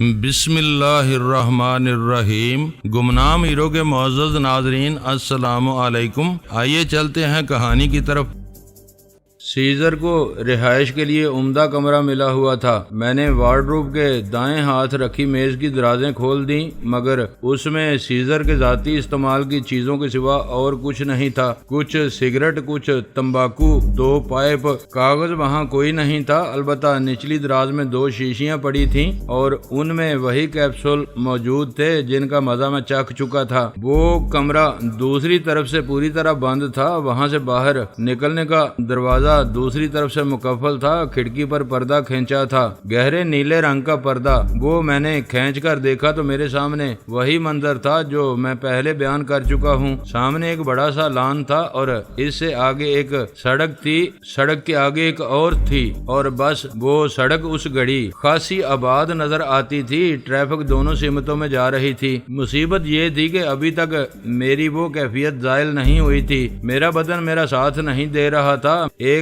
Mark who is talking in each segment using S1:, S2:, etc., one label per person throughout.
S1: بسم اللہ الرحمن الرحیم۔ گمنام ہیرو کے معزز ناظرین، السلام علیکم۔ آئیے چلتے ہیں کہانی کی طرف۔ سیزر کو رہائش کے لیے عمدہ کمرہ ملا ہوا تھا۔ میں نے وارڈروب کے دائیں ہاتھ رکھی میز کی درازیں کھول دیں، مگر اس میں سیزر کے ذاتی استعمال کی چیزوں کے سوا اور کچھ نہیں تھا۔ کچھ سگریٹ، کچھ تمباکو، 2 پائپ، کاغذ وہاں کوئی نہیں تھا۔ البتہ نچلی دراز میں 2 شیشیاں پڑی تھیں اور ان میں وہی کیپسول موجود تھے جن کا مزہ میں چکھ چکا تھا۔ وہ کمرہ دوسری طرف سے پوری طرح بند تھا۔ وہاں سے باہر نکلنے کا دروازہ دوسری طرف سے مقفل تھا۔ کھڑکی پر پردہ کھینچا تھا، گہرے نیلے رنگ کا پردہ۔ وہ میں نے کھینچ کر دیکھا تو میرے سامنے وہی منظر تھا جو میں پہلے بیان کر چکا ہوں۔ سامنے ایک بڑا سا لان تھا اور اس سے آگے ایک سڑک تھی۔ سڑک کے آگے ایک اور تھی اور بس وہ سڑک اس گھڑی خاصی آباد نظر آتی تھی۔ ٹریفک دونوں سمتوں میں جا رہی تھی۔ مصیبت یہ تھی کہ ابھی تک میری وہ کیفیت زائل نہیں ہوئی تھی۔ میرا بدن میرا ساتھ نہیں دے رہا تھا۔ ایک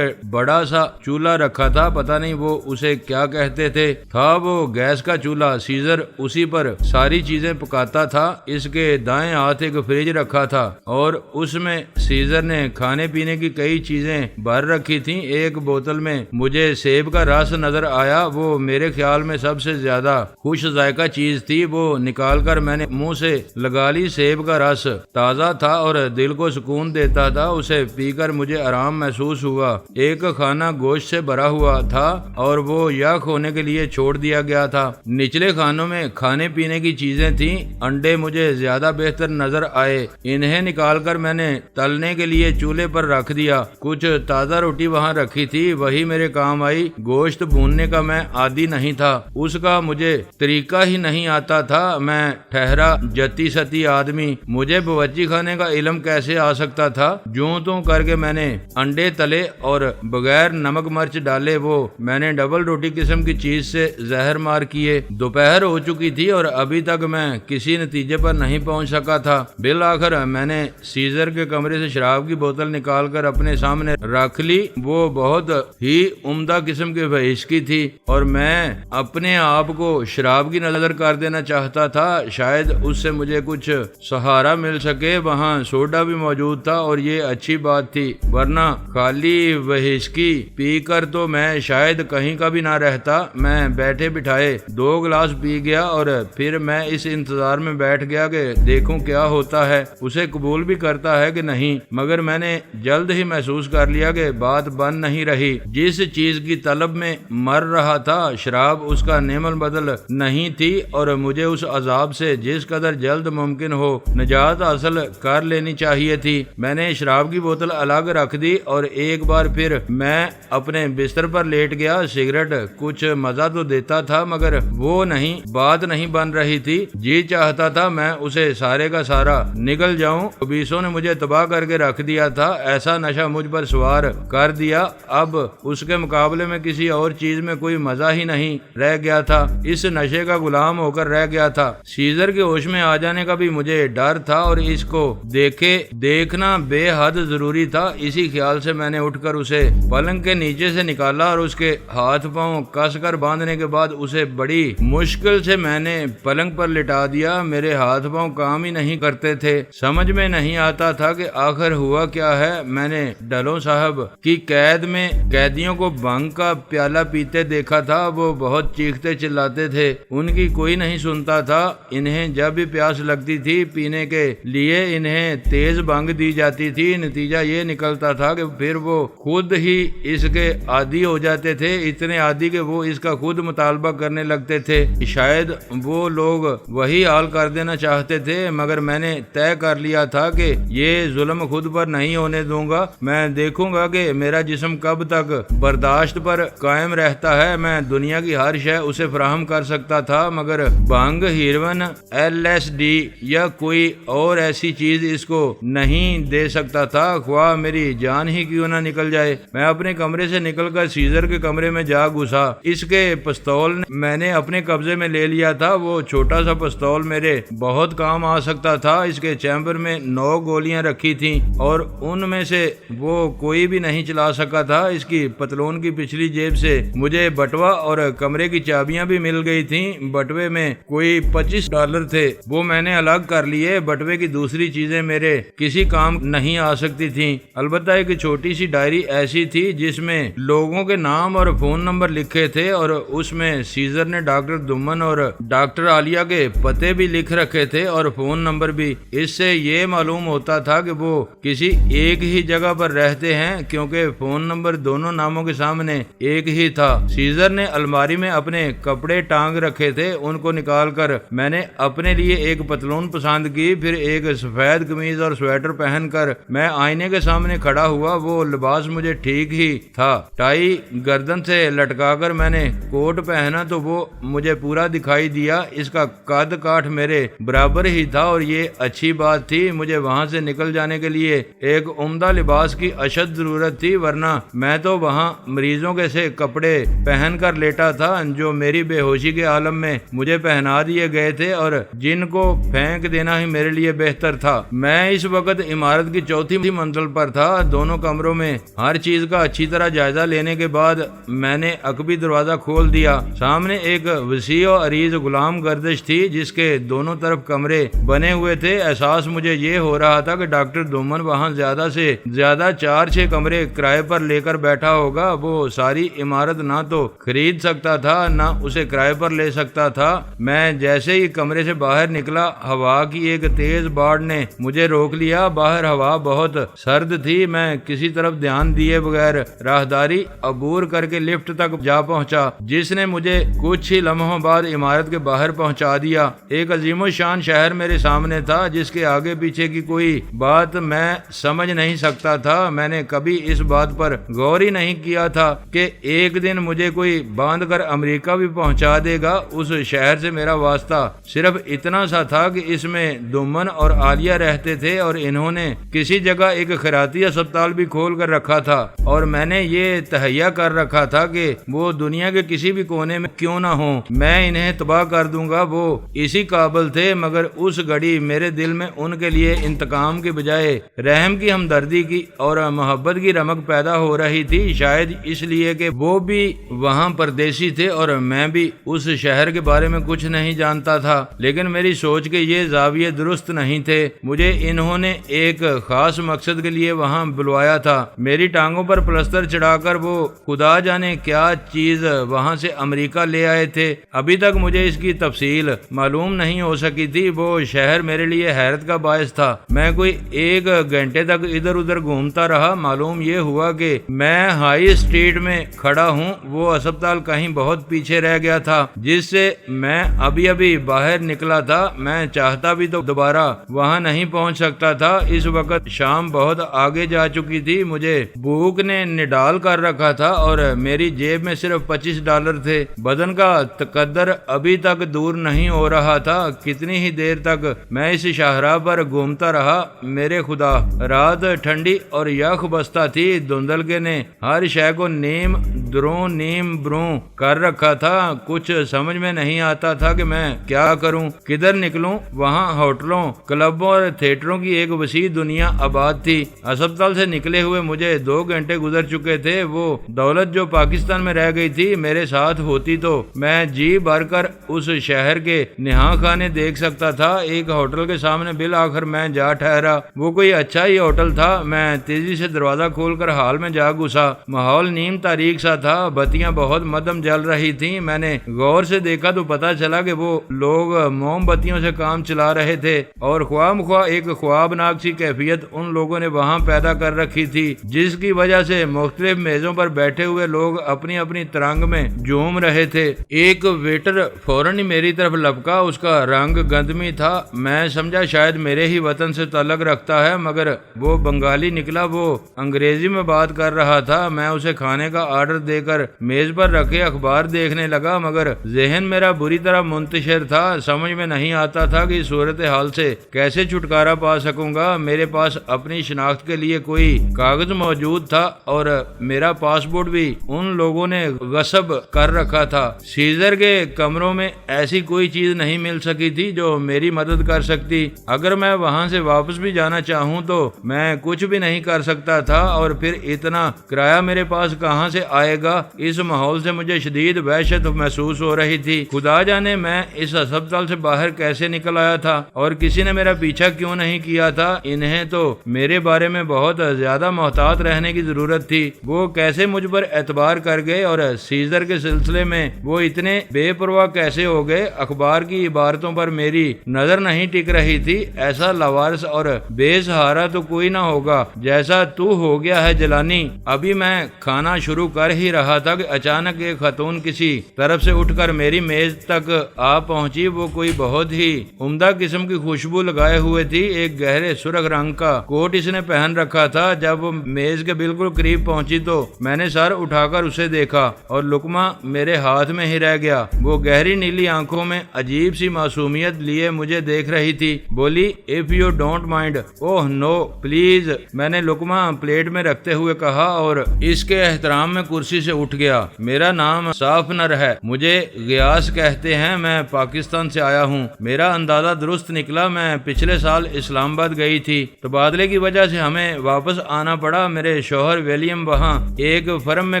S1: بڑا سا چولہا رکھا تھا، پتہ نہیں وہ اسے کیا کہتے تھے، تھا وہ گیس کا چولہا۔ سیزر اسی پر ساری چیزیں پکاتا تھا۔ اس کے دائیں ہاتھ ایک فریج رکھا تھا اور اس میں سیزر نے کھانے پینے کی کئی چیزیں بھر رکھی تھیں۔ ایک بوتل میں مجھے سیب کا رس نظر آیا۔ وہ میرے خیال میں سب سے زیادہ خوش ذائقہ چیز تھی۔ وہ نکال کر میں نے منہ سے لگا لی۔ سیب کا رس تازہ تھا اور دل کو سکون دیتا تھا۔ اسے پی کر مجھے آرام محسوس ہوا۔ ایک خانہ گوشت سے بھرا ہوا تھا اور وہ یخ ہونے کے لیے چھوڑ دیا گیا تھا۔ نچلے خانوں میں کھانے پینے کی چیزیں تھیں۔ انڈے مجھے زیادہ بہتر نظر آئے۔ انہیں نکال کر میں نے تلنے کے لیے چولہے پر رکھ دیا۔ کچھ تازہ روٹی وہاں رکھی تھی، وہی میرے کام آئی۔ گوشت بھوننے کا میں عادی نہیں تھا، اس کا مجھے طریقہ ہی نہیں آتا تھا۔ میں ٹھہرا جتی ستی آدمی، مجھے باورچی خانے کا علم کیسے آ سکتا تھا؟ جوں توں کر کے میں نے انڈے تلے اور بغیر نمک مرچ ڈالے وہ میں نے ڈبل روٹی قسم کی چیز سے زہر مار کیے۔ دوپہر ہو چکی تھی اور ابھی تک میں کسی نتیجے پر نہیں پہنچ سکا تھا۔ بالآخر میں نے سیزر کے کمرے سے شراب کی بوتل نکال کر اپنے سامنے رکھ لی۔ وہ بہت ہی عمدہ قسم کی وہسکی تھی اور میں اپنے آپ کو شراب کی نظر کر دینا چاہتا تھا۔ شاید اس سے مجھے کچھ سہارا مل سکے۔ وہاں سوڈا بھی موجود تھا اور یہ اچھی بات تھی، ورنہ خالی وہسکی پی کر تو میں شاید کہیں کا بھی نہ رہتا۔ میں بیٹھے بٹھائے 2 گلاس پی گیا اور پھر میں اس انتظار میں بیٹھ گیا کہ دیکھوں کیا ہوتا ہے، اسے قبول بھی کرتا ہے کہ نہیں۔ مگر میں نے جلد ہی محسوس کر لیا کہ بات بن نہیں رہی۔ جس چیز کی طلب میں مر رہا تھا، شراب اس کا نعم البدل نہیں تھی اور مجھے اس عذاب سے جس قدر جلد ممکن ہو نجات حاصل کر لینی چاہیے تھی۔ میں نے شراب کی بوتل الگ رکھ دی اور ایک بار پھر میں اپنے بستر پر لیٹ گیا۔ سگریٹ کچھ مزہ تو دیتا تھا مگر وہ نہیں، بات نہیں بن رہی تھی۔ جی چاہتا تھا میں اسے سارے کا سارا نگل جاؤں۔ بیسوں نے مجھے تباہ کر کے رکھ دیا تھا۔ ایسا نشہ مجھ پر سوار کر دیا، اب اس کے مقابلے میں کسی اور چیز میں کوئی مزہ ہی نہیں رہ گیا تھا۔ اس نشے کا غلام ہو کر رہ گیا تھا۔ سیزر کے ہوش میں آ جانے کا بھی مجھے ڈر تھا اور اس کو دیکھنا بے حد ضروری تھا۔ اسی خیال سے میں نے اٹھ کر اسے پلنگ کے نیچے سے نکالا اور اس کے ہاتھ پاؤں کس کر باندھنے کے بعد اسے بڑی مشکل سے میں نے پلنگ پر لٹا دیا۔ میرے ہاتھ پاؤں کام ہی نہیں کرتے تھے۔ سمجھ میں نہیں آتا تھا کہ آخر ہوا کیا ہے۔ میں نے ڈلوں صاحب کی قید میں قیدیوں کو بھنگ کا پیالہ پیتے دیکھا تھا۔ وہ بہت چیختے چلاتے تھے، ان کی کوئی نہیں سنتا تھا۔ انہیں جب بھی پیاس لگتی تھی پینے کے لیے انہیں تیز بھنگ دی جاتی تھی۔ نتیجہ یہ نکلتا تھا کہ پھر وہ خود ہی اس کے عادی ہو جاتے تھے، اتنے عادی کہ وہ اس کا خود مطالبہ کرنے لگتے تھے۔ شاید وہ لوگ وہی حال کر دینا چاہتے تھے مگر میں نے طے کر لیا تھا کہ یہ ظلم خود پر نہیں ہونے دوں گا۔ میں دیکھوں گا کہ میرا جسم کب تک برداشت پر قائم رہتا ہے۔ میں دنیا کی ہر شے اسے فراہم کر سکتا تھا مگر بھنگ، ہیروئن، LSD یا کوئی اور ایسی چیز اس کو نہیں دے سکتا تھا، خواہ میری جان ہی کیوں نہ نکل جائے۔ میں اپنے کمرے سے نکل کر سیزر کے کمرے میں جا گھسا۔ اس کے پستول میں نے اپنے قبضے میں لے لیا تھا۔ وہ چھوٹا سا پستول میرے بہت کام آ سکتا تھا۔ اس کے چیمبر میں 9 گولیاں رکھی تھیں اور ان میں سے وہ کوئی بھی نہیں چلا سکا تھا۔ اس کی پتلون کی پچھلی جیب سے مجھے بٹوا اور کمرے کی چابیاں بھی مل گئی تھیں۔ بٹوے میں کوئی $25 تھے، وہ میں نے الگ کر لیے۔ بٹوے کی دوسری چیزیں میرے کسی کام نہیں آ سکتی تھیں، البتہ ایک چھوٹی سی ڈائری ایسی تھی جس میں لوگوں کے نام اور فون نمبر لکھے تھے، اور اس میں سیزر نے ڈاکٹر دمن اور ڈاکٹر عالیہ کے پتے بھی لکھ رکھے تھے اور فون نمبر بھی۔ اس سے یہ معلوم ہوتا تھا کہ وہ کسی ایک ہی جگہ پر رہتے ہیں، کیونکہ فون نمبر دونوں ناموں کے سامنے ایک ہی تھا۔ سیزر نے الماری میں اپنے کپڑے ٹانگ رکھے تھے، ان کو نکال کر میں نے اپنے لیے ایک پتلون پسند کی، پھر ایک سفید قمیض اور سویٹر پہن کر میں آئینے کے سامنے کھڑا ہوا۔ وہ لباس مجھے ٹھیک ہی تھا۔ ٹائی گردن سے لٹکا کر میں نے کوٹ پہنا تو وہ مجھے پورا دکھائی دیا۔ اس کا قد کاٹ میرے برابر ہی تھا اور یہ اچھی بات تھی۔ مجھے وہاں سے نکل جانے کے لیے ایک عمدہ لباس کی اشد ضرورت تھی، ورنہ میں تو وہاں مریضوں کے سے کپڑے پہن کر لیٹا تھا جو میری بے ہوشی کے عالم میں مجھے پہنا دیے گئے تھے اور جن کو پھینک دینا ہی میرے لیے بہتر تھا۔ میں اس وقت عمارت کی 4تھی منزل پر تھا۔ دونوں کمروں میں ہر چیز کا اچھی طرح جائزہ لینے کے بعد میں نے عقبی دروازہ کھول دیا۔ سامنے ایک وسیع و عریض غلام گردش تھی جس کے دونوں طرف کمرے بنے ہوئے تھے۔ احساس مجھے یہ ہو رہا تھا کہ ڈاکٹر دومن وہاں زیادہ سے زیادہ 4-6 کمرے کرائے پر لے کر بیٹھا ہوگا۔ وہ ساری عمارت نہ تو خرید سکتا تھا نہ اسے کرائے پر لے سکتا تھا۔ میں جیسے ہی کمرے سے باہر نکلا، ہوا کی ایک تیز باڑ نے مجھے روک لیا۔ باہر ہوا بہت سرد تھی۔ میں کسی طرف دھیان دیے بغیر راہداری عبور کر کے لفٹ تک جا پہنچا، جس نے مجھے کچھ ہی لمحوں بعد عمارت کے باہر پہنچا دیا۔ ایک عظیم الشان شہر میرے سامنے تھا جس کے آگے پیچھے کی کوئی بات میں سمجھ نہیں سکتا تھا۔ میں نے کبھی اس بات پر غور ہی نہیں کیا تھا کہ ایک دن مجھے کوئی باندھ کر امریکہ بھی پہنچا دے گا۔ اس شہر سے میرا واسطہ صرف اتنا سا تھا کہ اس میں دمن اور عالیہ رہتے تھے اور انہوں نے کسی جگہ ایک خیراتی اسپتال بھی کھول کر رکھا تھا، اور میں نے یہ تہیہ کر رکھا تھا کہ وہ دنیا کے کسی بھی کونے میں کیوں نہ ہوں، میں انہیں تباہ کر دوں گا۔ وہ اسی قابل تھے، مگر اس گھڑی میرے دل میں ان کے لیے انتقام کے بجائے رحم کی، ہمدردی کی اور محبت کی رمق پیدا ہو رہی تھی، شاید اس لیے کہ وہ بھی وہاں پردیسی تھے اور میں بھی اس شہر کے بارے میں کچھ نہیں جانتا تھا۔ لیکن میری سوچ کے یہ زاویے درست نہیں تھے۔ مجھے انہوں نے ایک خاص مقصد کے لیے وہاں بلوایا تھا۔ میری ٹانگوں پر پلستر چڑھا کر وہ خدا جانے کیا چیز وہاں سے امریکہ لے آئے تھے۔ ابھی تک مجھے اس کی تفصیل معلوم نہیں ہو سکی تھی۔ وہ شہر میرے لیے حیرت کا باعث تھا۔ میں کوئی 1 گھنٹے تک ادھر ادھر گھومتا رہا۔ معلوم یہ ہوا کہ میں ہائی اسٹریٹ میں کھڑا ہوں۔ وہ اسپتال کہیں بہت پیچھے رہ گیا تھا جس سے میں ابھی باہر نکلا تھا۔ میں چاہتا بھی تو دوبارہ وہاں نہیں پہنچ سکتا تھا۔ اس وقت شام بہت آگے جا چکی تھی۔ مجھے بھوک نے نڈال کر رکھا تھا اور میری جیب میں صرف $25 تھے۔ بدن کا تقدر ابھی تک دور نہیں ہو رہا تھا۔ کتنی ہی دیر تک میں اس شاہراہ پر گھومتا رہا۔ میرے خدا، رات ٹھنڈی اور یخ بستہ تھی۔ دھندلکے نے ہر شے کو نیم دروں نیم بروں کر رکھا تھا۔ کچھ سمجھ میں نہیں آتا تھا کہ میں کیا کروں، کدھر نکلوں۔ وہاں ہوٹلوں، کلبوں اور تھیٹروں کی ایک وسیع دنیا آباد تھی۔ اسپتال سے نکلے ہوئے مجھے 2 گھنٹے گزر چکے تھے۔ وہ دولت جو پاکستان میں رہ گئی تھی میرے ساتھ ہوتی تو میں جی بھر کر اس شہر کے نہا خانے دیکھ سکتا تھا۔ ایک ہوٹل کے سامنے بالآخر میں جا ٹھہرا۔ وہ کوئی اچھا ہی ہوٹل تھا۔ میں تیزی سے دروازہ کھول کر ہال میں جا گھسا۔ ماحول نیم تاریک سا تھا، بتیاں بہت مدھم جل رہی تھیں۔ میں نے غور سے دیکھا تو پتا چلا کہ وہ لوگ موم بتیوں سے کام چلا رہے تھے، اور خواہ مخواہ ایک خوابناک سی کیفیت ان لوگوں نے وہاں پیدا کر رکھی تھی، جس کی وجہ سے مختلف میزوں پر بیٹھے ہوئے لوگ اپنی اپنی ترنگ میں جھوم رہے تھے۔ ایک ویٹر فوراً ہی میری طرف لپکا۔ اس کا رنگ گندمی تھا۔ میں سمجھا شاید میرے ہی وطن سے تعلق رکھتا ہے، مگر وہ بنگالی نکلا۔ وہ انگریزی میں بات کر رہا تھا۔ میں اسے کھانے کا آرڈر دے کر میز پر رکھے اخبار دیکھنے لگا، مگر ذہن میرا بری طرح منتشر تھا۔ سمجھ میں نہیں آتا تھا کہ اس صورتحال سے کیسے چھٹکارا پا سکوں گا۔ میرے پاس اپنی شناخت کے لیے کوئی کاغذ موجود موجود تھا اور میرا پاسپورٹ بھی ان لوگوں نے غصب کر رکھا تھا۔ سیزر کے کمروں میں ایسی کوئی چیز نہیں مل سکی تھی جو میری مدد کر سکتی۔ اگر میں وہاں سے واپس بھی جانا چاہوں تو میں کچھ بھی نہیں کر سکتا تھا، اور پھر اتنا کرایہ میرے پاس کہاں سے آئے گا؟ اس ماحول سے مجھے شدید وحشت محسوس ہو رہی تھی۔ خدا جانے میں اس ہسپتال سے باہر کیسے نکل آیا تھا، اور کسی نے میرا پیچھا کیوں نہیں کیا تھا؟ انہیں تو میرے بارے میں بہت زیادہ محتاط رہنے کی ضرورت تھی۔ وہ کیسے مجھ پر اعتبار کر گئے، اور سیزر کے سلسلے میں وہ اتنے بے پرواہ کیسے ہو گئے؟ اخبار کی عبارتوں پر میری نظر نہیں ٹک رہی تھی۔ ایسا لاوارث اور بے سہارا تو کوئی نہ ہوگا جیسا تو ہو گیا ہے جیلانی۔ ابھی میں کھانا شروع کر ہی رہا تھا کہ اچانک ایک خاتون کسی طرف سے اٹھ کر میری میز تک آ پہنچی۔ وہ کوئی بہت ہی عمدہ قسم کی خوشبو لگائے ہوئے تھی۔ ایک گہرے سرخ رنگ کا کوٹ اس نے پہن رکھا تھا۔ جب وہ میز کے بالکل قریب پہنچی تو میں نے سر اٹھا کر اسے دیکھا اور لقمہ میرے ہاتھ میں ہی رہ گیا۔ وہ گہری نیلی آنکھوں میں عجیب سی معصومیت لیے مجھے دیکھ رہی تھی۔ بولی "If you don't mind." "Oh no please." میں نے لقمہ پلیٹ میں رکھتے ہوئے کہا اور اس کے احترام میں کرسی سے اٹھ گیا۔ "میرا نام صافنر ہے، مجھے غیاث کہتے ہیں، میں پاکستان سے آیا ہوں۔ میرا اندازہ درست نکلا، میں پچھلے سال اسلام آباد گئی تھی، تبادلے کی وجہ سے ہمیں واپس آنا پڑا۔ میرے شوہر ولیم وہاں ایک فرم میں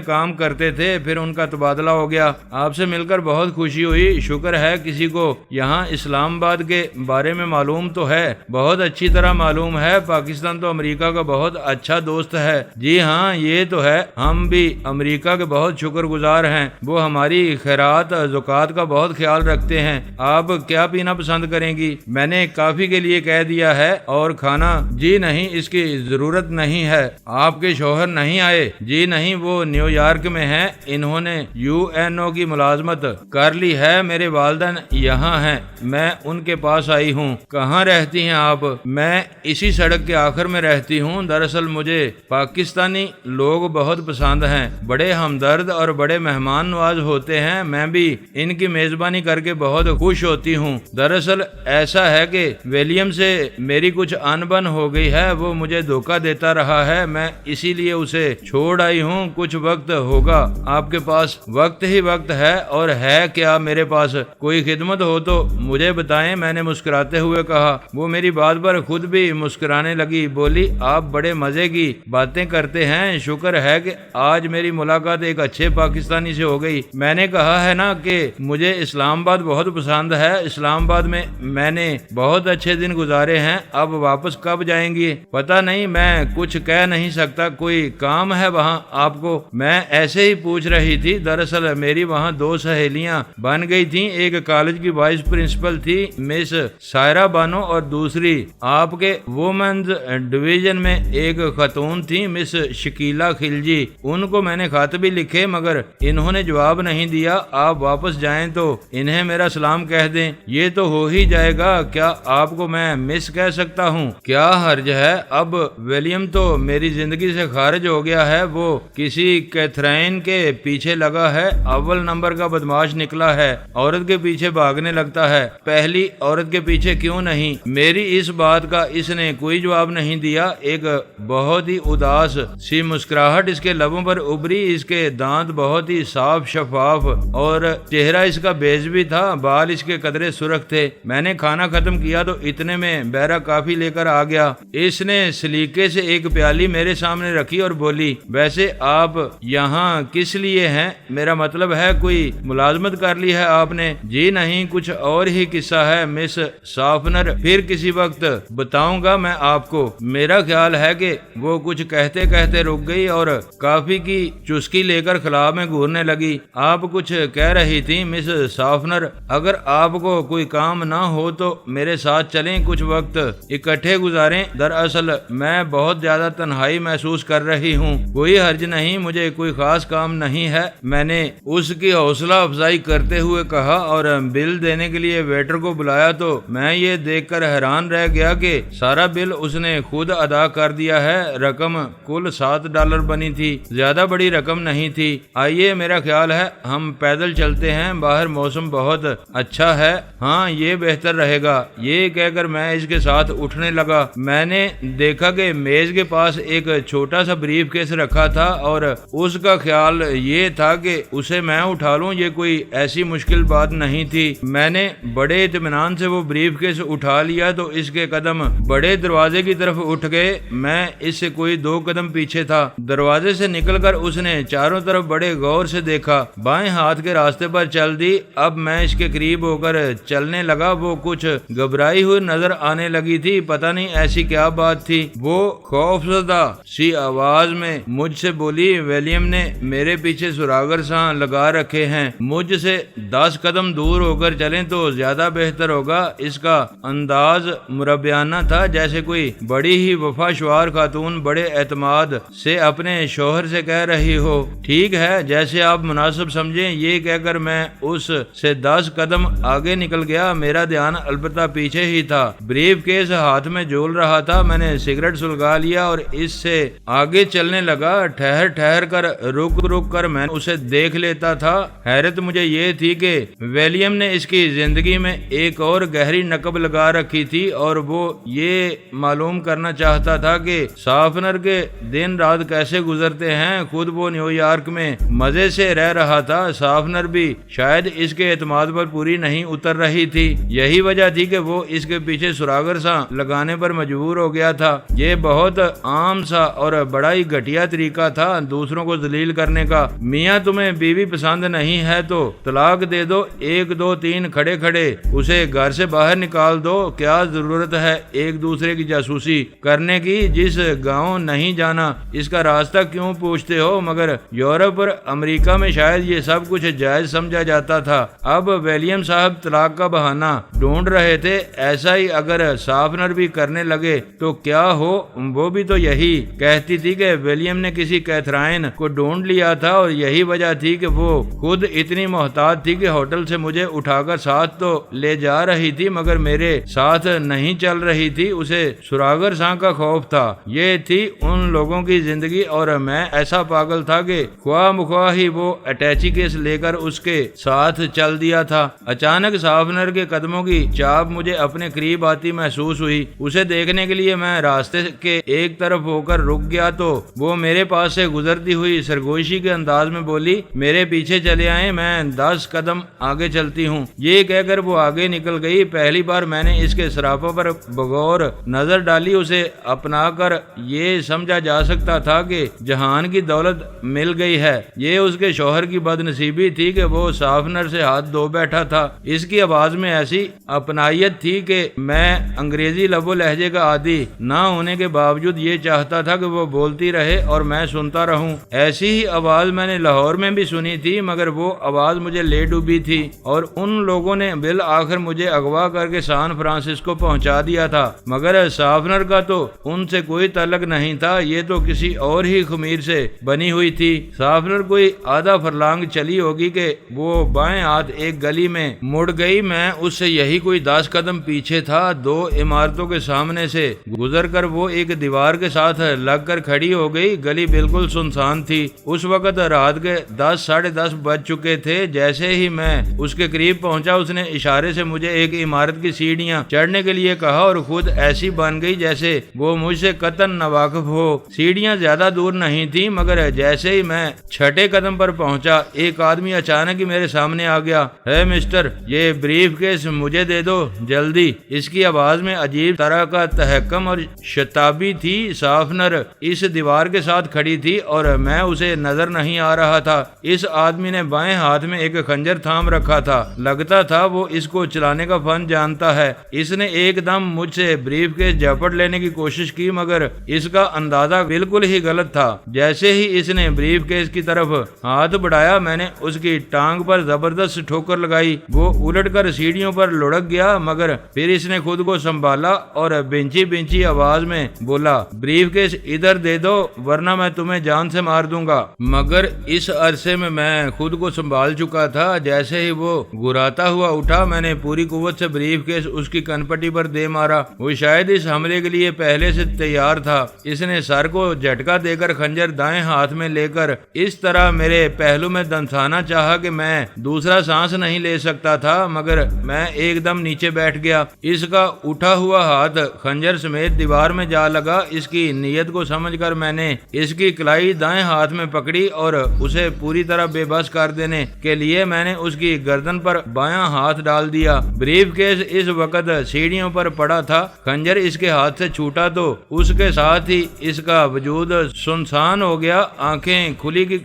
S1: کام کرتے تھے، پھر ان کا تبادلہ ہو گیا۔ آپ سے مل کر بہت خوشی ہوئی۔ شکر ہے کسی کو یہاں اسلام آباد کے بارے میں معلوم تو ہے۔ بہت اچھی طرح معلوم ہے، پاکستان تو امریکہ کا بہت اچھا دوست ہے۔ جی ہاں یہ تو ہے، ہم بھی امریکہ کے بہت شکر گزار ہیں، وہ ہماری خیرات زکوٰۃ کا بہت خیال رکھتے ہیں۔ آپ کیا پینا پسند کریں گی؟ میں نے کافی کے لیے کہہ دیا ہے۔ اور کھانا؟ جی نہیں، اس کی ضرورت نہیں ہے۔ آپ کے شوہر نہیں آئے؟ جی نہیں، وہ نیو یارک میں ہیں، انہوں نے UNO کی ملازمت کر لی ہے۔ میرے والدین یہاں ہیں، میں ان کے پاس آئی ہوں۔ کہاں رہتی ہیں آپ؟ میں اسی سڑک کے آخر میں رہتی ہوں۔ دراصل مجھے پاکستانی لوگ بہت پسند ہیں، بڑے ہمدرد اور بڑے مہمان نواز ہوتے ہیں۔ میں بھی ان کی میزبانی کر کے بہت خوش ہوتی ہوں۔ دراصل ایسا ہے کہ ولیم سے میری کچھ ان بن ہو گئی ہے، وہ مجھے دھوکہ دیتا رہا ہے، میں اسی لیے اسے چھوڑ آئی ہوں۔ کچھ وقت ہوگا آپ کے پاس؟ وقت ہی وقت ہے، اور ہے کیا میرے پاس؟ کوئی خدمت ہو تو مجھے بتائیں، میں نے مسکراتے ہوئے کہا۔ وہ میری بات پر خود بھی مسکرانے لگی۔ بولی آپ بڑے مزے کی باتیں کرتے ہیں، شکر ہے کہ آج میری ملاقات ایک اچھے پاکستانی سے ہو گئی۔ میں نے کہا ہے نا کہ مجھے اسلام آباد بہت پسند ہے، اسلام آباد میں نے بہت اچھے دن گزارے ہیں۔ اب واپس کب جائیں گی؟ پتہ نہیں، میں کچھ کہہ نہیں سکتا۔ کوئی کام ہے وہاں آپ کو؟ میں ایسے ہی پوچھ رہی تھی، دراصل میری وہاں دو سہیلیاں بن گئی تھیں، ایک کالج کی وائس پرنسپل تھی مس سائرہ بانو، اور دوسری آپ کے وومنز ڈویژن میں ایک خاتون تھی مس شکیلہ خلجی۔ ان کو میں نے خط بھی لکھے مگر انہوں نے جواب نہیں دیا۔ آپ واپس جائیں تو انہیں میرا سلام کہہ دیں، یہ تو ہو ہی جائے گا۔ کیا آپ کو میں مس کہہ سکتا ہوں؟ کیا حرج ہے؟ اب ولیم تو میری زندگی سے خارج ہو گیا ہے، وہ کسی کیتھرائن کے پیچھے لگا ہے، اول نمبر کا بدماش نکلا ہے، عورت کے پیچھے بھاگنے لگتا ہے۔ پہلی عورت کے پیچھے کیوں نہیں؟ میری اس بات کا اس نے کوئی جواب نہیں دیا۔ ایک بہت ہی اداس سی مسکراہٹ اس کے لبوں پر ابری، اس کے دانت بہت ہی صاف شفاف اور چہرہ اس کا بیج بھی تھا، بال اس کے قدرے سرخ تھے۔ میں نے کھانا ختم کیا تو اتنے میں بیرا کافی لے کر آ گیا۔ اس نے سلیقے سے ایک پیالی میرے سامنے رکھی اور بولی، ویسے آپ یہاں کس لیے ہیں؟ میرا مطلب ہے کوئی ملازمت کر لی ہے آپ نے؟ جی نہیں، کچھ اور ہی قصہ ہے مس صافنر، پھر کسی وقت بتاؤں گا میں آپ کو۔ میرا خیال ہے کہ وہ کچھ کہتے کہتے رک گئی اور کافی کی چسکی لے کر خلا میں گھورنے لگی۔ آپ کچھ کہہ رہی تھی مس صافنر؟ اگر آپ کو کوئی کام نہ ہو تو میرے ساتھ چلیں، کچھ وقت اکٹھے گزاریں۔ دراصل میں بہت زیادہ تنہائی محسوس کر رہی ہوں۔ کوئی حرج نہیں، مجھے کوئی خاص کام نہیں ہے، میں نے اس کی حوصلہ افزائی کرتے ہوئے کہا، اور بل دینے کے لیے ویٹر کو بلایا تو میں یہ دیکھ کر حیران رہ گیا کہ سارا بل اس نے خود ادا کر دیا ہے۔ رقم کل $7 بنی تھی، زیادہ بڑی رقم نہیں تھی۔ آئیے، میرا خیال ہے ہم پیدل چلتے ہیں، باہر موسم بہت اچھا ہے۔ ہاں یہ بہتر رہے گا۔ یہ کہہ کر میں اس کے ساتھ اٹھنے لگا۔ میں نے دیکھا کہ میز کے پاس ایک چھوٹا سا بریف کیس رکھا تھا اور اس کا خیال یہ تھا کہ اسے میں اٹھا لوں، یہ کوئی ایسی مشکل بات نہیں تھی۔ میں نے بڑے اطمینان سے وہ بریف کیس اٹھا لیا تو اس کے قدم بڑے دروازے کی طرف اٹھ گئے۔ میں اس سے کوئی 2 قدم پیچھے تھا۔ دروازے سے نکل کر اس نے چاروں طرف بڑے غور سے دیکھا، بائیں ہاتھ کے راستے پر چل دی۔ اب میں اس کے قریب ہو کر چلنے لگا۔ وہ کچھ گھبرائی ہوئی نظر آنے لگی تھی، پتہ نہیں ایسی کیا بات تھی۔ وہ خوفزدہ سی آواز میں مجھ سے بولی، ولیم نے میرے پیچھے سراغر ساں لگا رکھے ہیں، مجھ سے 10 قدم دور ہو کر چلیں تو زیادہ بہتر ہوگا۔ اس کا انداز مربیانہ تھا، جیسے کوئی بڑی ہی وفا شوار خاتون بڑے اعتماد سے اپنے شوہر سے کہہ رہی ہو۔ ٹھیک ہے، جیسے آپ مناسب سمجھیں۔ یہ کہہ کر میں اس سے 10 قدم آگے نکل گیا۔ میرا دھیان البتہ پیچھے ہی تھا۔ بریف کیس ہاتھ میں جھول رہا تھا۔ میں نے سگریٹ سلگا لیا اور اس سے آگے چلنے لگا۔ ٹھہر کر رک کر میں اسے دیکھ لیتا تھا۔ حیرت مجھے یہ تھی کہ ولیم نے اس کی زندگی میں ایک اور گہری نقب لگا رکھی تھی اور وہ یہ معلوم کرنا چاہتا تھا کہ سافنر کے دن رات کیسے گزرتے ہیں۔ خود وہ نیو یارک میں مزے سے رہ رہا تھا، سافنر بھی شاید اس کے اعتماد پر پوری نہیں اتر رہی تھی۔ یہی وجہ تھی کہ وہ اس کے پیچھے سراغر سا لگانے پر مجبور ہو گیا تھا۔ یہ بہت عام سا اور بڑا ہی گھٹیا طریقہ تھا دوسروں کو ذلیل کرنے کا۔ میاں تمہیں بیوی پسند نہیں ہے تو طلاق دے دو، 1 2 3 کھڑے اسے گھر سے باہر نکال دو۔ کیا ضرورت ہے ایک دوسرے کی جاسوسی کرنے کی؟ جس گاؤں نہیں جانا اس کا راستہ کیوں پوچھتے ہو؟ مگر یورپ اور امریکہ میں شاید یہ سب کچھ جائز سمجھا جاتا تھا۔ اب ولیم صاحب طلاق کا بہانہ ڈھونڈ رہے تھے۔ ایسا ہی اگر سافنر بھی کرنے لگے تو کیا ہو؟ وہ بھی تو یہی کہتی تھی کہ ولیم نے کسی کیتھرائن کو ڈھونڈ لیا تھا اور یہی وجہ تھی کہ وہ خود اتنی محتاط تھی کہ ہوٹل سے مجھے اٹھا کر ساتھ تو لے جا رہی تھی مگر میرے ساتھ نہیں چل رہی تھی۔ اسے سراغر ساں کا خوف تھا۔ یہ تھی ان لوگوں کی زندگی اور میں ایسا پاگل تھا کہ خواہ مخواہ ہی وہ اٹیچی کیس لے کر اس کے ساتھ چل دیا تھا۔ اچانک سافنر کے قدموں کی چاپ مجھے اپنے قریب آتی محسوس ہوئی۔ اسے دیکھنے کے لیے میں راستے کے ایک طرف ہو کر رک گیا تو وہ میرے پاس سے گزرتی ہوئی سرگوشی کے انداز میں بولی، میرے پیچھے چلے آئیں، میں 10 قدم آگے چلتی ہوں۔ یہ کہہ کر وہ آگے نکل گئی۔ پہلی بار میں نے اس کے سراپوں پر بغور نظر ڈالی۔ اسے اپنا کر یہ سمجھا جا سکتا تھا کہ جہان کی دولت مل گئی ہے۔ یہ اس کے شوہر کی بد نصیبی تھی کہ وہ سافنر سے ہاتھ دھو بیٹھا تھا۔ اس کی آواز میں ایسی اپنائیت تھی کہ میں انگریزی لب و لہجے کا عادی نہ ہونے کے باوجود یہ چاہتا تھا کہ وہ بولتی رہے اور میں سنتا رہوں۔ ایسی ہی آواز میں نے لاہور میں بھی سنی تھی مگر وہ آواز مجھے لے ڈوبی تھی اور ان لوگوں نے بالآخر مجھے اغوا کر کے سان فرانسسکو پہنچا دیا تھا۔ مگر سافنر کا تو ان سے کوئی تعلق نہیں تھا، یہ تو کسی اور ہی خمیر سے بنی ہوئی تھی۔ سافنر کوئی آدھا فرلانگ چلی ہوگی کہ وہ بائیں ہاتھ ایک گلی میں مڑ گئی۔ میں اس سے یہی کوئی 10 قدم پیچھے تھا۔ 2 عمارتوں کے سامنے سے گزر کر وہ ایک دیوار کے ساتھ لگ کر کھڑی ہو گئی۔ گلی بالکل سنسان تھی۔ اس وقت رات کے 10 ساڑھے 10 بج چکے تھے۔ جیسے ہی میں اس کے قریب پہنچا اس نے اشارے سے مجھے ایک عمارت کی سیڑھیاں چڑھنے کے لیے کہا اور خود ایسی بن گئی جیسے وہ مجھ سے قطعاً ناواقف ہو۔ سیڑھیاں زیادہ دور نہیں تھی مگر جیسے ہی میں 6 قدم پر پہنچا ایک آدمی اچانک ہی میرے سامنے آ گیا۔ ہے مسٹر، یہ بریف کیس مجھے دے دو جلدی۔ اس کی آواز میں عجیب طرح کا تحکم اور شتابی تھی۔ سافنر اس دیوار کے ساتھ کھڑی تھی اور میں اسے نظر نہیں آ رہا تھا۔ اس آدمی نے بائیں ہاتھ میں ایک خنجر تھام رکھا تھا۔ لگتا تھا وہ اس کو چلانے کا فن جانتا ہے۔ اس نے ایک دم مجھ سے بریف کیس جھپٹ لینے کی کوشش کی مگر اس کا اندازہ بالکل ہی غلط تھا۔ جیسے ہی اس نے بریف کیس کی طرف ہاتھ بڑھایا میں نے اس کی ٹانگ پر زبردست ٹھوکر لگائی۔ وہ الٹ کر سیڑھیوں پر لڑک گیا مگر پھر اس نے خود کو سنبھالا اور بنچی آواز میں بولا، بریف کیس ادھر دے دو ورنہ میں تمہیں جان سے مار دوں گا۔ مگر اس عرصے میں خود کو سنبھال چکا تھا۔ جیسے ہی وہ گراتا ہوا اٹھا میں نے پوری قوت سے بریف کیس اس کی کنپٹی پر دے مارا۔ وہ شاید اس حملے کے لیے پہلے سے تیار تھا۔ اس نے سر کو جھٹکا دے کر خنجر دائیں ہاتھ میں لے کر اس طرح میرے پہلو میں دنسانا چاہا کہ میں دوسرا سانس نہیں لے سکتا تھا مگر میں ایک دم نیچے بیٹھ گیا۔ اس کا اٹھا ہوا ہاتھ خنجر سمیت دیوار میں جا لگا۔ اس کی نیت کو سمجھ کر میں نے اس کی کلائی دائیں ہاتھ میں پکڑی اور اسے پوری طرح بے بس کر دینے کے لیے میں نے اس کی گردن پر بایاں ہاتھ ڈال دیا۔ بریف کیس اس وقت سیڑھیوں پر پڑا تھا۔ خنجر اس کے ہاتھ سے چھوٹا تو اس کے ساتھ ہی اس کا وجود سنسان ہو گیا، آنکھیں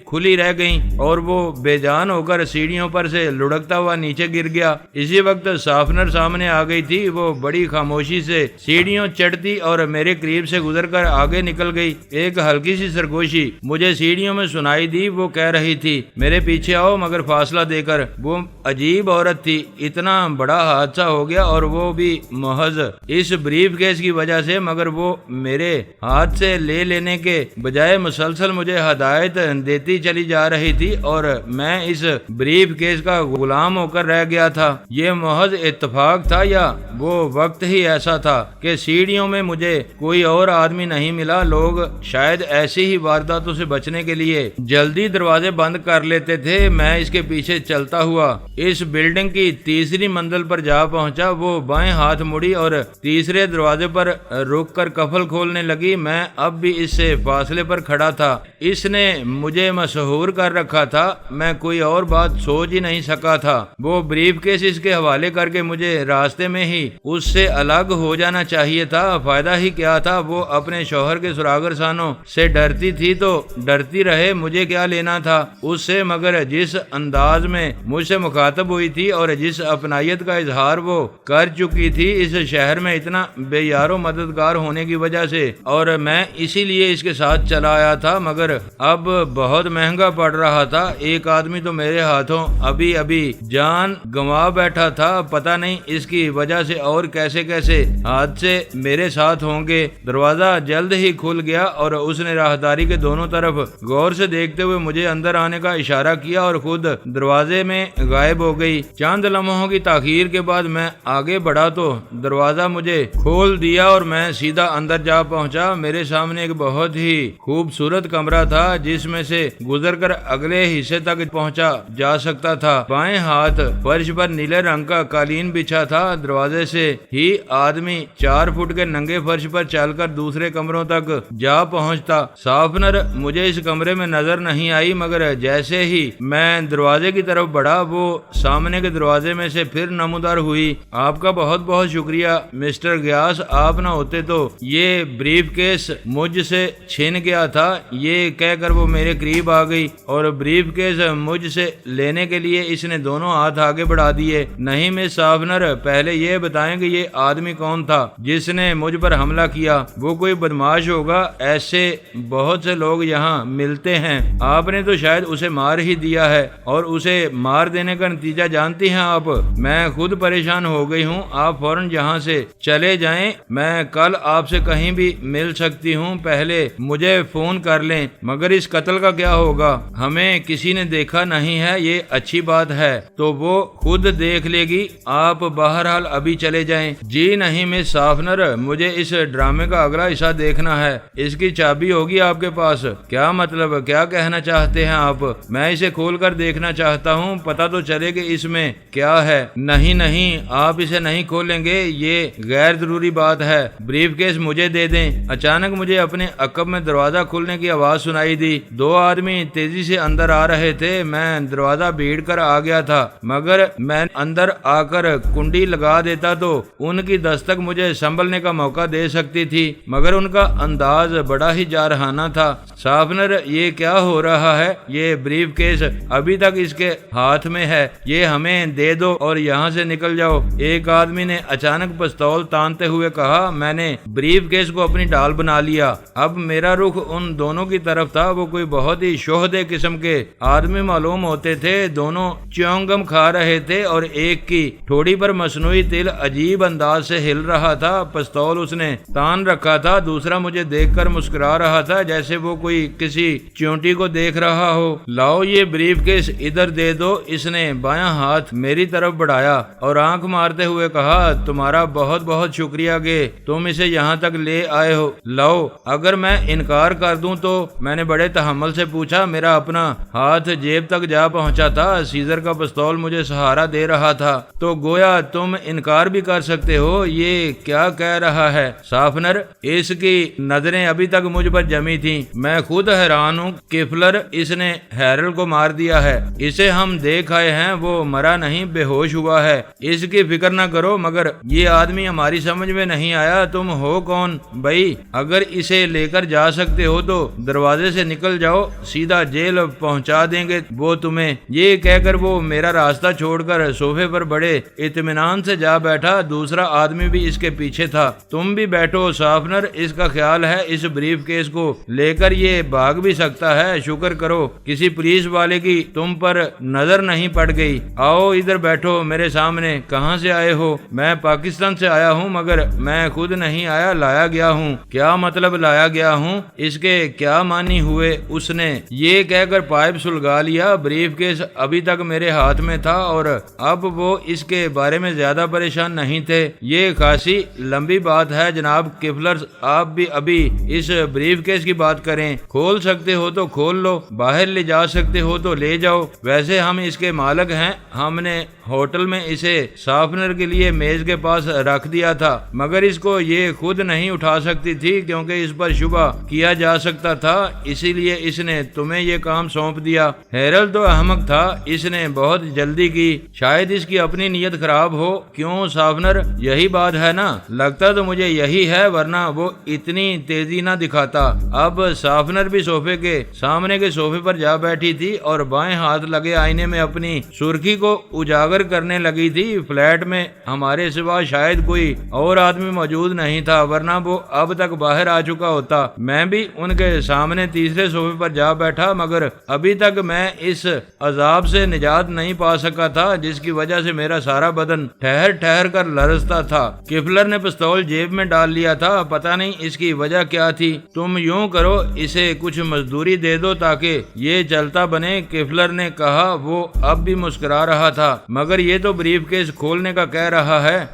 S1: کھلی رہ گئیں اور وہ بے جان ہو کر سیڑھیوں پر سے لڑکتا ہوا نیچے گر گیا۔ اسی وقت صافنر سامنے آ گئی تھی۔ وہ بڑی خاموشی سے سیڑھیوں چڑھتی اور میرے قریب سے گزر کر آگے نکل گئی۔ ایک ہلکی سی سرگوشی مجھے سیڑھیوں میں سنائی دی۔ وہ کہہ رہی تھی میرے پیچھے آؤ، مگر فاصلہ دے کر۔ وہ عجیب عورت تھی، اتنا بڑا حادثہ ہو گیا اور وہ بھی محض اس بریف کیس کی وجہ سے، مگر وہ میرے ہاتھ سے لے لینے کے بجائے مسلسل مجھے ہدایت دیتی چلی جا رہی تھی اور میں اس بریف کیس کا غلام ہو کر رہ گیا تھا۔ یہ محض اتفاق تھا یا وہ وقت ہی ایسا تھا کہ سیڑھیوں میں مجھے کوئی اور آدمی نہیں ملا؟ لوگ شاید ایسی ہی وارداتوں سے بچنے کے لیے جلدی دروازے بند کر لیتے تھے۔ میں اس کے پیچھے چلتا ہوا اس بلڈنگ کی تیسری منزل پر جا پہنچا۔ وہ بائیں ہاتھ مڑی اور تیسرے دروازے پر رک کر قفل کھولنے لگی۔ میں اب بھی اس سے فاصلے پر کھڑا تھا۔ اس نے مجھے مسحور کر رکھا تھا، میں کوئی اور بات سوچ ہی نہیں سکا تھا۔ وہ بریف کیس اس کے حوالے کر کے مجھے راستے میں ہی اس سے الگ ہو جانا چاہیے تھا۔ فائدہ ہی کیا تھا؟ وہ اپنے شوہر کے سراغر سانوں سے ڈرتی تھی تو ڈرتی رہے، مجھے کیا لینا تھا اس سے؟ مگر جس انداز میں مجھ سے مخاطب ہوئی تھی اور جس اپنائیت کا اظہار وہ کر چکی تھی اس شہر میں اتنا بے یار و مددگار ہونے کی وجہ سے، اور میں اسی لیے اس کے ساتھ چلا آیا تھا، مگر اب بہت مہنگا پڑ رہا تھا۔ ایک آدمی تو میرے ہاتھوں ابھی جان گنوا بیٹھا تھا، پتہ نہیں اس کی وجہ سے اور کیسے حادثے میرے ساتھ ہوں گے۔ دروازہ جلد ہی کھل گیا اور اس نے راہداری کے دونوں طرف غور سے دیکھتے ہوئے مجھے اندر آنے کا اشارہ کیا اور خود دروازے میں غائب ہو گئی۔ چند لمحوں کی تاخیر کے بعد میں آگے بڑھا تو دروازہ مجھے کھول دیا اور میں سیدھا اندر جا پہنچا۔ میرے سامنے ایک بہت ہی خوبصورت کمرہ تھا جس میں سے گزر کر اگلے حصے تک پہنچا جا سکتا تھا۔ بائیں ہاتھ فرش پر نیلے رنگ کا قالین بچھا تھا۔ دروازے سے ہی آدمی 4 فٹ کے ننگے فرش پر چل کر دوسرے کمروں تک جا پہنچتا۔ صافنر مجھے اس کمرے میں نظر نہیں آئی، مگر جیسے ہی میں دروازے کی طرف بڑھا وہ سامنے کے دروازے میں سے پھر نمودار ہوئی۔ آپ کا بہت بہت شکریہ مسٹر گیاس، آپ نہ ہوتے تو یہ بریف کیس مجھ سے چھن گیا تھا۔ یہ کہہ کر وہ میرے قریب آ گئی اور بریف کیس مجھ سے لینے کے لیے اس نے دونوں ہاتھ آگے بڑھا دیے۔ نہیں مس صافنر، پہلے یہ بتائیں کہ یہ آدمی کون تھا جس نے مجھ پر حملہ کیا؟ وہ کوئی بدماش ہوگا، ایسے بہت سے لوگ یہاں ملتے ہیں۔ آپ نے تو شاید اسے مار ہی دیا ہے، اور اسے مار دینے کا نتیجہ جانتی ہیں آپ؟ میں خود پریشان ہو گئی ہوں، آپ فوراً یہاں سے چلے جائیں۔ میں کل آپ سے کہیں بھی مل سکتی ہوں، پہلے مجھے فون کر لیں۔ مگر اس قتل کا کیا ہوگا؟ ہمیں کسی نے دیکھا نہیں ہے، یہ اچھی بات ہے تو وہ خود دیکھ لے گی۔ آپ بہرحال ابھی چلے جائیں۔ جی نہیں مس صافنر، مجھے اس ڈرامے کا اگلا حصہ دیکھنا ہے۔ اس کی چابی ہوگی آپ کے پاس؟ کیا مطلب؟ کیا کہنا چاہتے ہیں آپ؟ میں اسے کھول کر دیکھنا چاہتا ہوں، پتہ تو چلے کہ اس میں کیا ہے۔ نہیں، آپ اسے نہیں کھولیں گے، یہ غیر ضروری بات ہے۔ بریف کیس مجھے دے دیں۔ اچانک مجھے اپنے عقب میں دروازہ کھلنے کی آواز سنائی دی۔ 2 آدمی تیزی سے اندر آ رہے تھے۔ میں دروازہ بھیڑ کر آ گیا تھا، مگر میں اندر آ کر کنڈی لگا دیتا تو ان کی دستک مجھے سنبھلنے کا موقع دے سکتی تھی، مگر ان کا انداز بڑا ہی جارحانہ تھا۔ صافنر، یہ کیا ہو رہا ہے؟ یہ بریف کیس ابھی تک اس کے ہاتھ میں ہے، یہ ہمیں دے دو اور یہاں سے نکل جاؤ۔ ایک آدمی نے اچانک پستول تانتے ہوئے کہا۔ میں نے بریف کیس کو اپنی ڈال بنا لیا۔ اب میرا رخ ان دونوں کی طرف تھا۔ وہ کوئی بہت ہی شہدے قسم کے آدمی معلوم ہوتے تھے۔ دونوں چیونگم کھا رہے تھے اور ایک کی ٹھوڑی پر مصنوعی تل عجیب انداز سے ہل رہا تھا۔ پستول اس نے تان رکھا تھا۔ دوسرا مجھے دیکھ کر مسکرا رہا تھا جیسے وہ کوئی کسی چیونٹی کو دیکھ رہا ہو۔ لاؤ یہ بریف کیس ادھر دے دو۔ اس نے بایاں ہاتھ میری طرف بڑھایا اور آنکھ مارتے ہوئے کہا، تمہارا بہت بہت شکریہ کہ تم اسے یہاں تک لے آئے ہو۔ لاؤ، اگر میں انکار کر دوں تو؟ میں نے بڑے تحمل سے پوچھا۔ میرا اپنا ہاتھ جیب تک جا پہنچا تھا، سیزر کا پستول مجھے سہارا دے رہا تھا۔ تو گویا تم انکار بھی کر سکتے ہو؟ یہ کیا کہہ رہا ہے صافنر؟ اس کی نظریں ابھی تک مجھ پر جمی تھیں۔ میں خود حیران ہوں کفلر، اس نے ہیرل کو مار دیا ہے، اسے ہم دیکھ آئے ہیں، وہ مرا نہیں، بے ہوش ہوا ہے، اس کی فکر نہ کرو، مگر یہ آدمی ہماری سمجھ میں نہیں آیا، تم ہو کون بھائی؟ اگر اسے لے کر جا سکتے ہو تو دروازے سے نکل جاؤ، سیدھا جیل پہنچا دیں گے وہ تمہیں۔ یہ کہہ کر وہ میرا راستہ چھوڑ کر صوفے پر بڑے اطمینان سے جا بیٹھا۔ دوسرا آدمی بھی اس کے پیچھے تھا۔ تم بھی بیٹھو شافنر، اس کا خیال ہے اس بریف کیس کو لے کر یہ بھاگ بھی سکتا ہے، شکر کرو کسی پولیس والے کی تم پر نظر نہیں پڑ گئی۔ آؤ ادھر بیٹھو میرے سامنے۔ کہاں سے آئے ہو؟ میں پاکستان سے آیا ہوں، مگر میں خود نہیں آیا، لایا گیا ہوں۔ کیا مطلب لایا گیا ہوں؟ اس کے کیا معنی ہوئے؟ اس نے یہ کہہ کر پائپ سلگا لیا۔ بریف کیس ابھی تک میرے ہاتھ میں تھا اور اب وہ اس کے بارے میں زیادہ پریشان نہیں تھے۔ یہ خاصی لمبی بات ہے جناب کفلر، آپ بھی ابھی اس بریف کیس کی بات کریں۔ کھول سکتے ہو تو کھول لو، باہر لے جا سکتے ہو تو لے جاؤ، ویسے ہم اس کے مالک ہیں، ہم نے ہوٹل میں اسے شافنر کے لیے میز کے پاس رکھ دیا تھا، مگر اس کو یہ خود نہیں اٹھا سکتی تھی کیونکہ اس پر شبہ کیا جا سکتا تھا، اسی لیے اس نے تمہیں یہ کام سونپ دیا۔ ہیرل تو احمق تھا، اس نے بہت جلدی کی، شاید اس کی اپنی نیت خراب ہو۔ کیوں شافنر؟ یہی بات ہے نا؟ لگتا تو مجھے یہی ہے، ورنہ وہ اتنی تیزی نہ دکھاتا۔ اب شافنر بھی صوفے کے سامنے کے صوفے پر جا بیٹھی تھی اور بائیں ہاتھ لگے آئینے میں اپنی سرخی کو اجاگر کرنے لگی تھی۔ فلیٹ میں ہمارے سوا شاید کوئی اور آدمی موجود نہیں تھا، ورنہ وہ اب تک باہر آ چکا ہوتا۔ میں بھی ان کے سامنے تیسرے صوفے پر جا بیٹھا، مگر ابھی تک میں اس عذاب سے نجات نہیں پا سکا تھا جس کی وجہ سے میرا سارا بدن ٹھہر ٹھہر کر لرزتا تھا۔ کفلر نے پستول جیب میں ڈال لیا تھا، پتہ نہیں اس کی وجہ کیا تھی۔ تم یوں کرو، اسے کچھ مزدوری دے دو تاکہ یہ چلتا بنے، کفلر نے کہا۔ وہ اب بھی مسکرا رہا تھا، مگر یہ تو بریف کیس کھولنے کا کہہ رہا ہے۔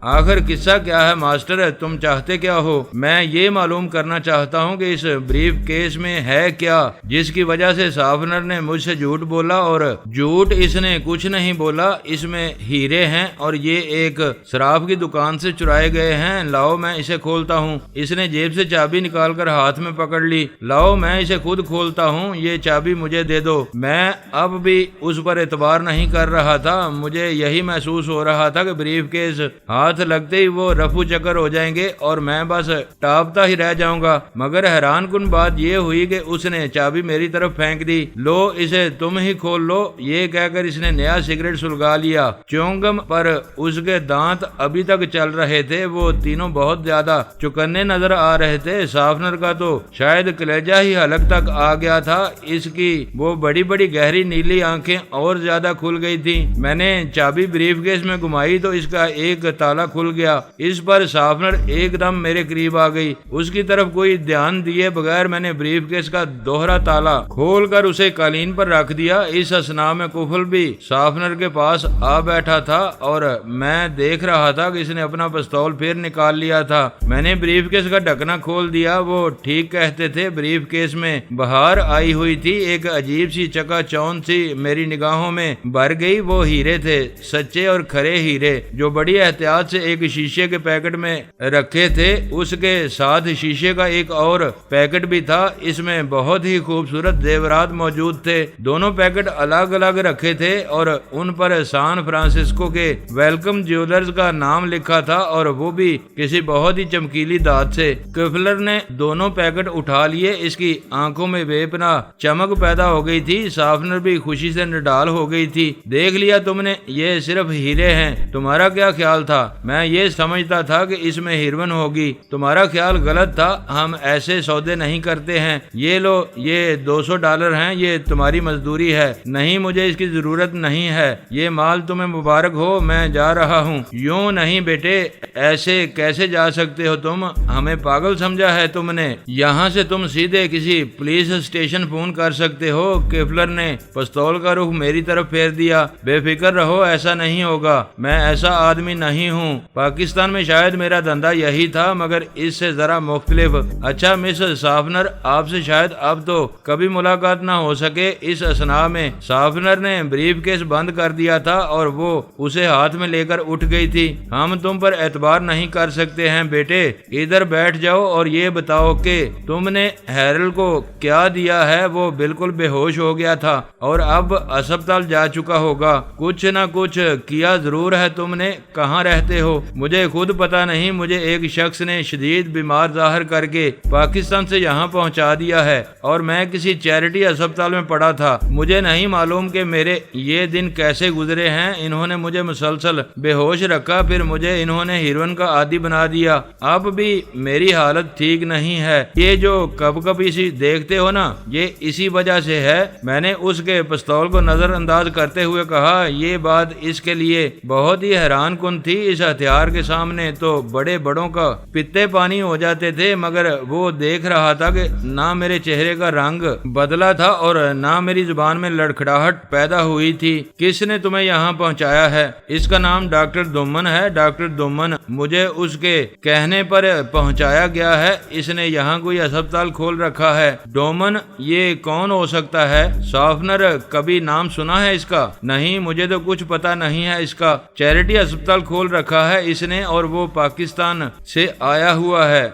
S1: آخر قصہ کیا ہے ماسٹر؟ تم چاہتے کیا ہو؟ میں یہ معلوم کرنا چاہتا ہوں کہ اس بریف کیس میں ہے کیا جس کی وجہ سے شافنر نے مجھ سے جھوٹ بولا، اور جھوٹ اس نے کچھ نہیں بولا، اس میں ہیرے ہیں اور یہ ایک شراب کی دکان سے چرائے گئے ہیں۔ لاؤ میں اسے کھولتا ہوں۔ اس نے جیب سے چابی نکال کر ہاتھ میں پکڑ لی۔ لاؤ میں اسے خود کھولتا ہوں، یہ چابی مجھے دے دو۔ میں اب بھی اس پر اعتبار نہیں کر رہا تھا، مجھے یہی محسوس ہو رہا تھا کہ بریف کیس ہاتھ لگتے ہی وہ رفو چکر ہو جائیں گے اور میں بس ٹاپتا ہی رہ جاؤں گا، مگر حیران کن بات یہ ہوئی کہ اس نے چابی میری طرف پھینک دی۔ لو اسے تم ہی کھول لو، یہ کہہ کر اس نے نیا سگریٹ سلگا لیا۔ چونگم پر اس کے دانت ابھی تک چل رہے تھے، وہ تینوں بہت زیادہ چکنے نظر آ رہے تھے۔ شافنر کا تو شاید کلیجہ ہی حلق تک آ گیا تھا، اس کی وہ بڑی بڑی گہری نیلی آنکھیں اور زیادہ کھل گئی تھی۔ میں نے چابی بریف کیس میں گھمائی تو اس کا ایک تالا کھل گیا۔ اس پر شافنر ایک دم میرے قریب آ گئی۔ اس کی طرف کوئی دھیان دیے بغیر میں نے بریف کیس کا دوہرا تالا کھول کر اسے قالین پر رکھ دیا۔ اس اثناء میں کفل بھی شافنر کے پاس آ بیٹھا تھا اور میں دیکھ رہا تھا کہ اس نے اپنا پستول پھر نکال لیا تھا۔ میں نے بریف کیس کا ڈھکنا کھول دیا۔ وہ ٹھیک کہتے تھے، بریف کیس میں بہار آئی ہوئی تھی، ایک عجیب سی چکا چوند سی میری نگاہوں میں بھر گئی۔ وہ ہیرے تھے، سچے اور کھرے ہیرے، جو بڑی احتیاط سے ایک شیشے کے پیکٹ میں رکھے تھے۔ اس کے ساتھ شیشے کا ایک اور پیکٹ بھی تھا، اس میں بہت ہی خوبصورت زیورات موجود تھے۔ دونوں پیکٹ الگ الگ رکھے تھے اور ان پر سان فرانسسکو کے ویلکم جیولرز کا نام لکھا تھا، اور وہ بھی کسی بہت ہی چمکیلی دھات سے۔ کفلر نے دونوں پیکٹ اٹھا لیے، اس کی آنکھوں میں بے پناہ چمک پیدا ہو گئی تھی۔ شافنر بھی خوشی سے نڈال ہو گئی تھی۔ دیکھ لیا تم نے، یہ صرف ہیرے ہیں، تمہارا کیا خیال تھا؟ میں یہ سمجھتا تھا کہ اس میں ہیروین ہوگی، تمہارا خیال غلط تھا، ہم ایسے سودے نہیں کرتے ہیں۔ یہ لو، یہ $200 ہیں، یہ تمہاری مزدوری ہے۔ نہیں، مجھے اس کی ضرورت نہیں ہے، یہ مال تمہیں مبارک ہو، میں جا رہا ہوں۔ یوں نہیں بیٹے، ایسے کیسے جا سکتے ہو تم؟ ہمیں پاگل سمجھا ہے تم نے؟ یہاں سے تم سیدھے کسی پولیس اسٹیشن فون کر سکتے ہو۔ کفلر نے پستول کا رخ میری طرف پھیر دیا۔ بے فکر رہو، ایسا نہیں ہوگا، میں ایسا آدمی نہیں ہوں۔ پاکستان میں شاید میرا دھندا یہی تھا، مگر اس سے ذرا مختلف۔ اچھا مس شافنر، آپ سے شاید اب تو کبھی ملاقات نہ ہو سکے۔ اس اثناء میں شافنر نے بریف کیس بند کر دیا تھا اور وہ اسے ہاتھ میں لے کر اٹھ گئی تھی۔ ہم تم پر اعتبار نہیں کر سکتے ہیں بیٹے، ادھر بیٹھ بیٹھ جاؤ اور یہ بتاؤ کہ تم نے ہیرل کو کیا دیا ہے؟ وہ بالکل بے ہوش ہو گیا تھا اور اب اسپتال جا چکا ہوگا۔ کچھ نہ کچھ کیا ضرور ہے تم نے۔ کہاں رہتے ہو؟ مجھے خود پتا نہیں، مجھے ایک شخص نے شدید بیمار ظاہر کر کے پاکستان سے یہاں پہنچا دیا ہے اور میں کسی چیریٹی اسپتال میں پڑا تھا۔ مجھے نہیں معلوم کہ میرے یہ دن کیسے گزرے ہیں۔ انہوں نے مجھے مسلسل بے ہوش رکھا، پھر مجھے انہوں نے ہیروئن کا عادی بنا دیا۔ اب بھی میری حالت ٹھیک نہیں ہے۔ یہ جو کب کب اسی دیکھتے ہو نا، یہ اسی وجہ سے ہے۔ میں نے اس کے پستول کو نظر انداز کرتے ہوئے کہا۔ یہ بات اس کے لیے بہت ہی حیران کن تھی۔ اس ہتھیار کے سامنے تو بڑے بڑوں کا پتے پانی ہو جاتے تھے، مگر وہ دیکھ رہا تھا کہ نہ میرے چہرے کا رنگ بدلا تھا اور نہ میری زبان میں لڑکھڑاہٹ پیدا ہوئی تھی۔ کس نے تمہیں یہاں پہنچایا ہے؟ اس کا نام ڈاکٹر دومن ہے۔ ڈاکٹر دومن، مجھے اس کے کہنے پر پہنچایا گیا ہے۔ اس نے یہاں کوئی اسپتال کھول رکھا ہے۔ ڈومن، یہ کون ہو سکتا ہے؟ سافنر، کبھی نام سنا ہے اس کا؟ نہیں، مجھے تو کچھ پتا نہیں ہے اس کا۔ چیریٹی اسپتال کھول رکھا ہے اس نے اور وہ پاکستان سے آیا ہوا ہے۔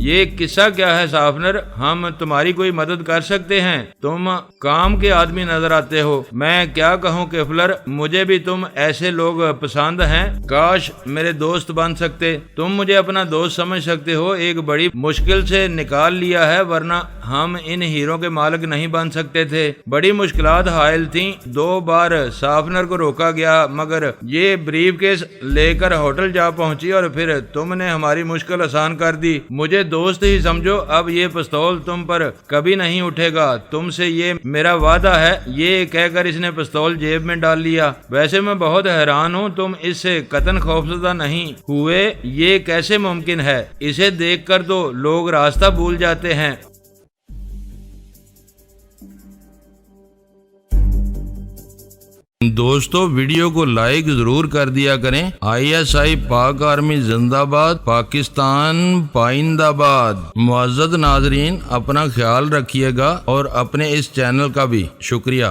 S1: یہ قصہ کیا ہے سافنر؟ ہم تمہاری کوئی مدد کر سکتے ہیں؟ تم کام کے آدمی نظر آتے ہو۔ میں کیا کہوں کیفلر، مجھے بھی تم ایسے لوگ پسند ہیں۔ کاش میرے دوست بن سکتے۔ تم مجھے اپنا دوست سمجھ سکتے ہو۔ ایک بڑی مشکل سے نکال لیا ہے، ورنہ ہم ان ہیروں کے مالک نہیں بن سکتے تھے۔ بڑی مشکلات حائل تھیں۔ 2 بار سافنر کو روکا گیا، مگر یہ بریف کیس لے کر ہوٹل جا پہنچی اور پھر تم نے ہماری مشکل آسان کر دی۔ مجھے دوست ہی سمجھو۔ اب یہ پستول تم پر کبھی نہیں اٹھے گا، تم سے یہ میرا وعدہ ہے۔ یہ کہہ کر اس نے پستول جیب میں ڈال لیا۔ ویسے میں بہت حیران ہوں، تم اس سے قطعاً خوفزدہ نہیں ہوئے؟ یہ کیسے ممکن ہے؟ اسے دیکھ کر تو لوگ راستہ بھول جاتے ہیں۔ دوستو، ویڈیو کو لائک ضرور کر دیا کریں۔ ISI پاک آرمی زندہ باد، پاکستان پائندہ باد۔ معزز ناظرین، اپنا خیال رکھیے گا اور اپنے اس چینل کا بھی شکریہ۔